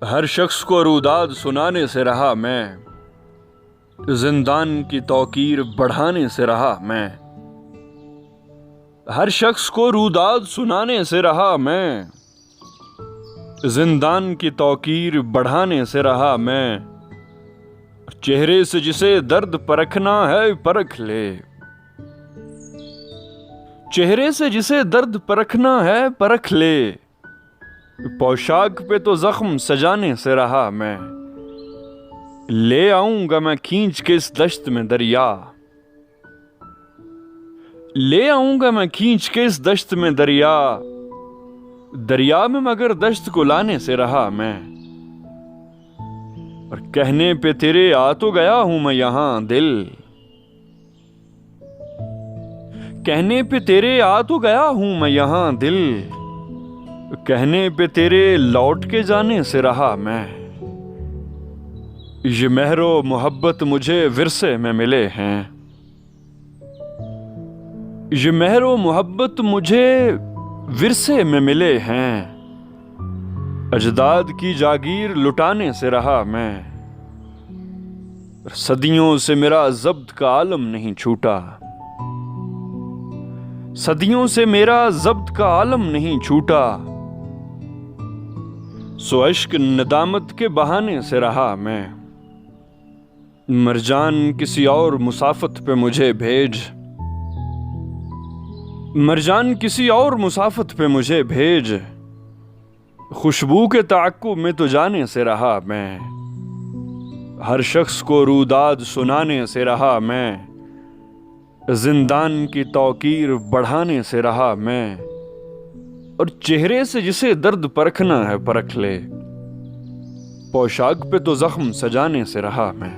हर शख्स को रुदाद सुनाने से रहा मैं, जिंदान की तौकीर बढ़ाने से रहा मैं। हर शख्स को रुदाद सुनाने से रहा मैं, जिंदान की तौकीर बढ़ाने से रहा मैं। चेहरे से जिसे दर्द परखना है परख ले, चेहरे से जिसे दर्द परखना है परख ले। पोशाक पे तो जख्म सजाने से रहा मैं, ले आऊंगा मैं खींच के इस दश्त में दरिया, ले आऊंगा मैं खींच के इस दश्त में दरिया। दरिया में मगर दश्त को लाने से रहा मैं, और कहने पे तेरे आ तो गया हूं मैं यहां दिल, कहने पे तेरे आ तो गया हूं मैं यहां दिल। कहने पे तेरे लौट के जाने से रहा मैं। ये महरो मोहब्बत मुझे विरसे में मिले हैं, ये महरो मोहब्बत मुझे विरसे में मिले हैं। अजदाद की जागीर लुटाने से रहा मैं, सदियों से मेरा जब्त का आलम नहीं छूटा, सदियों से मेरा जब्त का आलम नहीं छूटा। सो अश्क नदामत के बहाने से रहा मैं, मरजान किसी और मुसाफत पे मुझे भेज, मरजान किसी और मुसाफत पे मुझे भेज। खुशबू के ताक़ुब में तो जाने से रहा मैं, हर शख्स को रुदाद सुनाने से रहा मैं, जिंदान की तौकीर बढ़ाने से रहा मैं। और चेहरे से जिसे दर्द परखना है परख ले, पोशाक पे तो जख्म सजाने से रहा मैं।